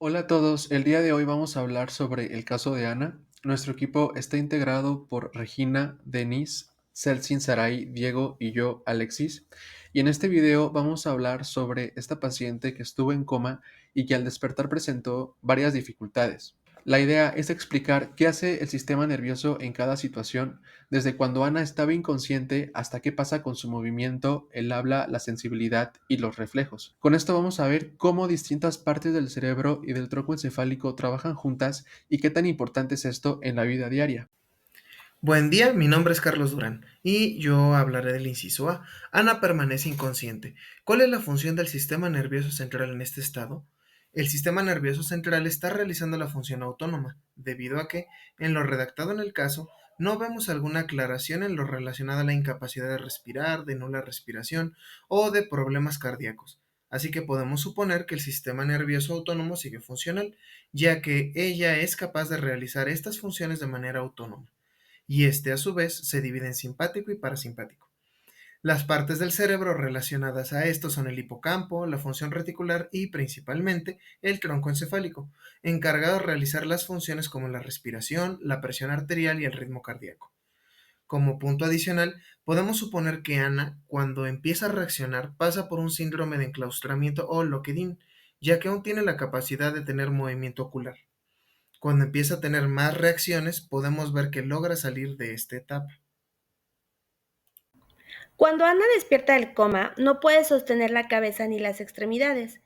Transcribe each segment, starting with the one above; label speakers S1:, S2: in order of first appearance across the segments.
S1: Hola a todos, el día de hoy vamos a hablar sobre el caso de Ana. Nuestro equipo está integrado por Regina, Denise, Celsin Saray, Diego y yo, Alexis. Y en este video vamos a hablar sobre esta paciente que estuvo en coma y que al despertar presentó varias dificultades. La idea es explicar qué hace el sistema nervioso en cada situación, desde cuando Ana estaba inconsciente hasta qué pasa con su movimiento, el habla, la sensibilidad y los reflejos. Con esto vamos a ver cómo distintas partes del cerebro y del tronco encefálico trabajan juntas y qué tan importante es esto en la vida diaria.
S2: Buen día, mi nombre es Carlos Durán y yo hablaré del inciso A. Ana permanece inconsciente. ¿Cuál es la función del sistema nervioso central en este estado? El sistema nervioso central está realizando la función autónoma, debido a que, en lo redactado en el caso, no vemos alguna aclaración en lo relacionado a la incapacidad de respirar, de nula respiración o de problemas cardíacos. Así que podemos suponer que el sistema nervioso autónomo sigue funcional, ya que ella es capaz de realizar estas funciones de manera autónoma y este a su vez se divide en simpático y parasimpático. Las partes del cerebro relacionadas a esto son el hipocampo, la función reticular y principalmente el tronco encefálico, encargado de realizar las funciones como la respiración, la presión arterial y el ritmo cardíaco. Como punto adicional, podemos suponer que Ana, cuando empieza a reaccionar, pasa por un síndrome de enclaustramiento o loquedín, ya que aún tiene la capacidad de tener movimiento ocular. Cuando empieza a tener más reacciones, podemos ver que logra salir de esta etapa.
S3: Cuando Ana despierta del coma, no puede sostener la cabeza ni las extremidades.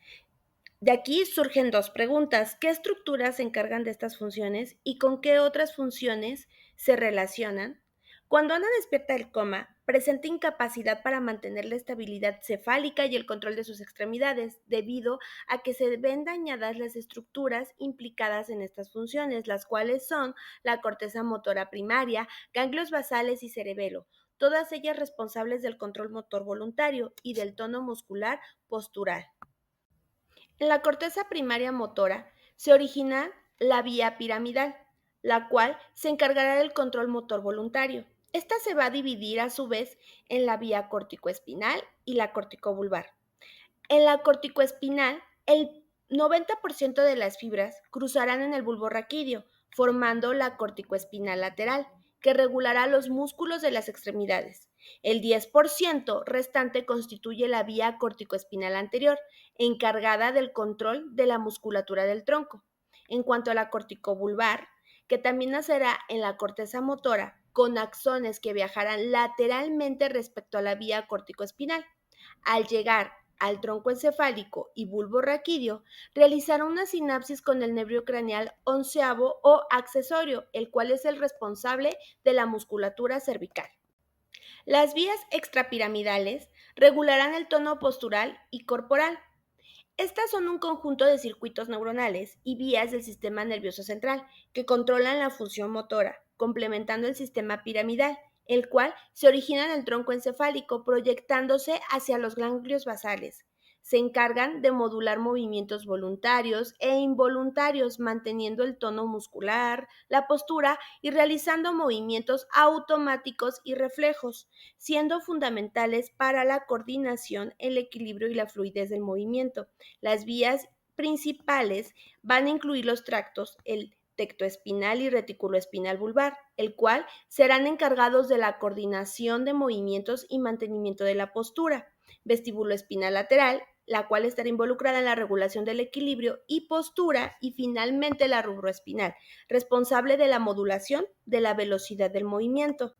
S3: De aquí surgen dos preguntas. ¿Qué estructuras se encargan de estas funciones y con qué otras funciones se relacionan? Cuando Ana despierta del coma, presenta incapacidad para mantener la estabilidad cefálica y el control de sus extremidades, debido a que se ven dañadas las estructuras implicadas en estas funciones, las cuales son la corteza motora primaria, ganglios basales y cerebelo, todas ellas responsables del control motor voluntario y del tono muscular postural. En la corteza primaria motora se origina la vía piramidal, la cual se encargará del control motor voluntario. Esta se va a dividir a su vez en la vía corticoespinal y la corticobulbar. En la corticoespinal, el 90% de las fibras cruzarán en el bulbo raquídeo, formando la corticoespinal lateral, que regulará los músculos de las extremidades. El 10% restante constituye la vía corticoespinal anterior, encargada del control de la musculatura del tronco. En cuanto a la corticobulbar, que también nacerá en la corteza motora, con axones que viajarán lateralmente respecto a la vía corticoespinal. Al llegar al tronco encefálico y bulbo raquídeo, realizará una sinapsis con el nervio craneal onceavo o accesorio, el cual es el responsable de la musculatura cervical. Las vías extrapiramidales regularán el tono postural y corporal. Estas son un conjunto de circuitos neuronales y vías del sistema nervioso central que controlan la función motora, complementando el sistema piramidal, el cual se origina en el tronco encefálico proyectándose hacia los ganglios basales. Se encargan de modular movimientos voluntarios e involuntarios, manteniendo el tono muscular, la postura y realizando movimientos automáticos y reflejos, siendo fundamentales para la coordinación, el equilibrio y la fluidez del movimiento. Las vías principales van a incluir los tractos, el tectoespinal y reticuloespinal vulvar, el cual serán encargados de la coordinación de movimientos y mantenimiento de la postura. Vestibuloespinal lateral, la cual estará involucrada en la regulación del equilibrio y postura, y finalmente la rubroespinal, responsable de la modulación de la velocidad del movimiento.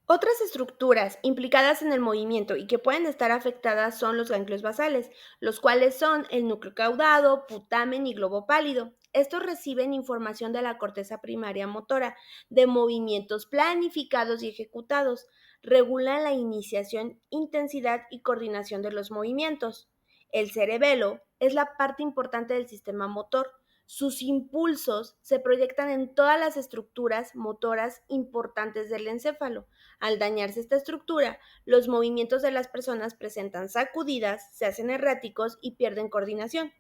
S3: Otras estructuras implicadas en el movimiento y que pueden estar afectadas son los ganglios basales, los cuales son el núcleo caudado, putamen y globo pálido. Estos reciben información de la corteza primaria motora, de movimientos planificados y ejecutados, regulan la iniciación, intensidad y coordinación de los movimientos. El cerebelo es la parte importante del sistema motor. Sus impulsos se proyectan en todas las estructuras motoras importantes del encéfalo. Al dañarse esta estructura, los movimientos de las personas presentan sacudidas, se hacen erráticos y pierden coordinación.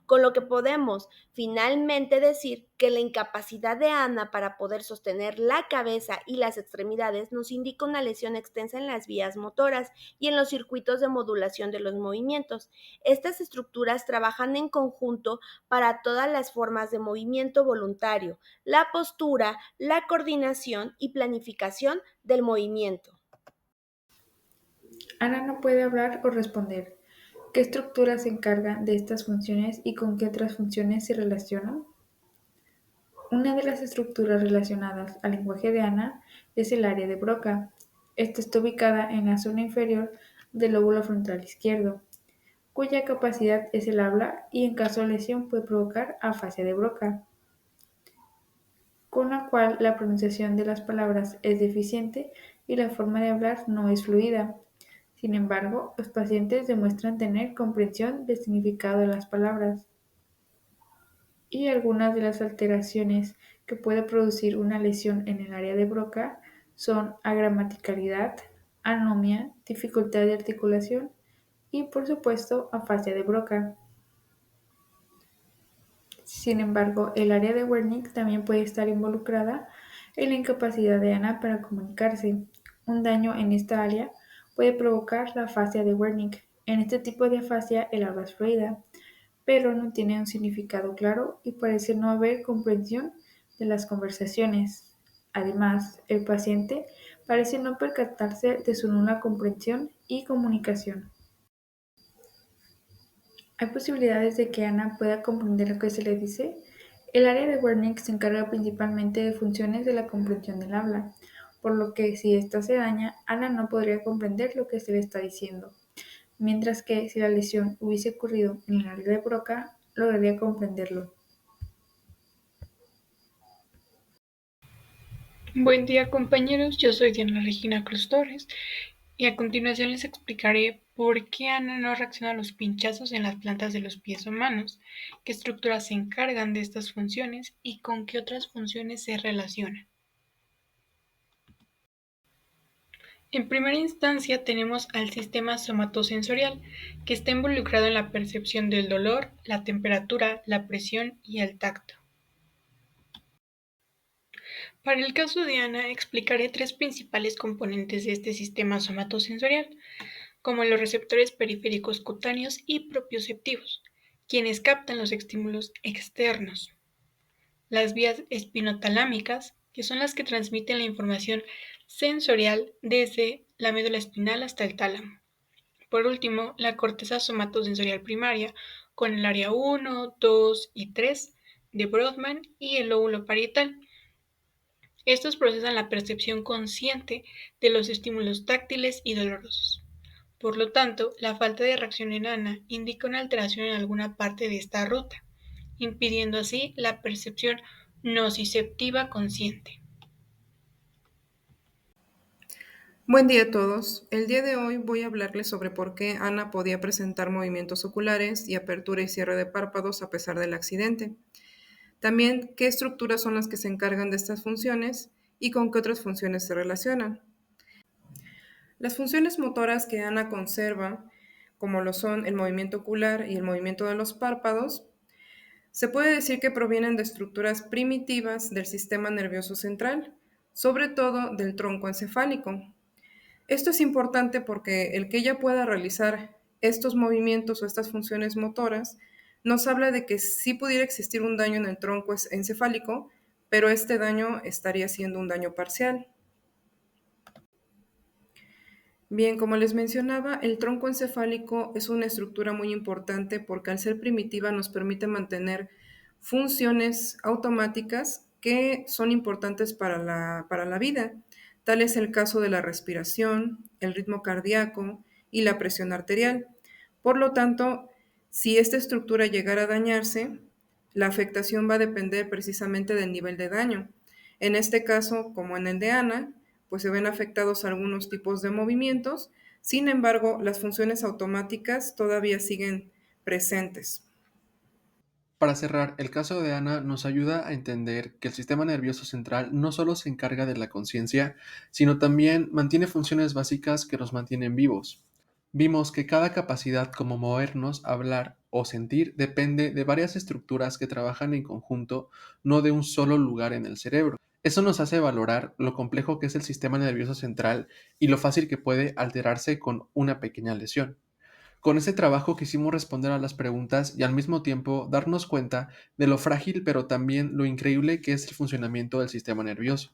S3: con lo que podemos finalmente decir que la incapacidad de Ana para poder sostener la cabeza y las extremidades nos indica una lesión extensa en las vías motoras y en los circuitos de modulación de los movimientos. Estas estructuras trabajan en conjunto para todas las formas de movimiento voluntario, la postura, la coordinación y planificación del movimiento.
S4: Ana no puede hablar o responder. ¿Qué estructuras se encargan de estas funciones y con qué otras funciones se relacionan? Una de las estructuras relacionadas al lenguaje de Ana es el área de Broca. Esta está ubicada en la zona inferior del lóbulo frontal izquierdo, cuya capacidad es el habla y en caso de lesión puede provocar afasia de Broca, con la cual la pronunciación de las palabras es deficiente y la forma de hablar no es fluida. Sin embargo, los pacientes demuestran tener comprensión del significado de las palabras. Y algunas de las alteraciones que puede producir una lesión en el área de Broca son agramaticalidad, anomia, dificultad de articulación y, por supuesto, afasia de Broca. Sin embargo, el área de Wernicke también puede estar involucrada en la incapacidad de Ana para comunicarse. Un daño en esta área puede provocar la afasia de Wernicke. En este tipo de afasia, el habla es fluida, pero no tiene un significado claro y parece no haber comprensión de las conversaciones. Además, el paciente parece no percatarse de su nula comprensión y comunicación. Hay posibilidades de que Ana pueda comprender lo que se le dice. El área de Wernicke se encarga principalmente de funciones de la comprensión del habla, por lo que si ésta se daña, Ana no podría comprender lo que se le está diciendo, mientras que si la lesión hubiese ocurrido en el área de Broca, lograría comprenderlo.
S5: Buen día compañeros, yo soy Diana Regina Cruz Torres y a continuación les explicaré por qué Ana no reacciona a los pinchazos en las plantas de los pies humanos, qué estructuras se encargan de estas funciones y con qué otras funciones se relacionan. En primera instancia tenemos al sistema somatosensorial, que está involucrado en la percepción del dolor, la temperatura, la presión y el tacto. Para el caso de Ana, explicaré tres principales componentes de este sistema somatosensorial, como los receptores periféricos cutáneos y propioceptivos, quienes captan los estímulos externos. Las vías espinotalámicas, que son las que transmiten la información sensorial desde la médula espinal hasta el tálamo. Por último, la corteza somatosensorial primaria, con el área 1, 2 y 3 de Brodmann y el lóbulo parietal. Estos procesan la percepción consciente de los estímulos táctiles y dolorosos. Por lo tanto, la falta de reacción en Ana indica una alteración en alguna parte de esta ruta, impidiendo así la percepción nociceptiva consciente.
S6: Buen día a todos. El día de hoy voy a hablarles sobre por qué Ana podía presentar movimientos oculares y apertura y cierre de párpados a pesar del accidente. También qué estructuras son las que se encargan de estas funciones y con qué otras funciones se relacionan. Las funciones motoras que Ana conserva, como lo son el movimiento ocular y el movimiento de los párpados, se puede decir que provienen de estructuras primitivas del sistema nervioso central, sobre todo del tronco encefálico. Esto es importante porque el que ella pueda realizar estos movimientos o estas funciones motoras nos habla de que sí pudiera existir un daño en el tronco encefálico, pero este daño estaría siendo un daño parcial. Bien, como les mencionaba, el tronco encefálico es una estructura muy importante porque al ser primitiva nos permite mantener funciones automáticas que son importantes para la vida. Tal es el caso de la respiración, el ritmo cardíaco y la presión arterial. Por lo tanto, si esta estructura llegara a dañarse, la afectación va a depender precisamente del nivel de daño. En este caso, como en el de Ana, pues se ven afectados algunos tipos de movimientos, sin embargo, las funciones automáticas todavía siguen presentes.
S1: Para cerrar, el caso de Ana nos ayuda a entender que el sistema nervioso central no solo se encarga de la conciencia, sino también mantiene funciones básicas que nos mantienen vivos. Vimos que cada capacidad como movernos, hablar o sentir depende de varias estructuras que trabajan en conjunto, no de un solo lugar en el cerebro. Eso nos hace valorar lo complejo que es el sistema nervioso central y lo fácil que puede alterarse con una pequeña lesión. Con este trabajo quisimos responder a las preguntas y al mismo tiempo darnos cuenta de lo frágil pero también lo increíble que es el funcionamiento del sistema nervioso.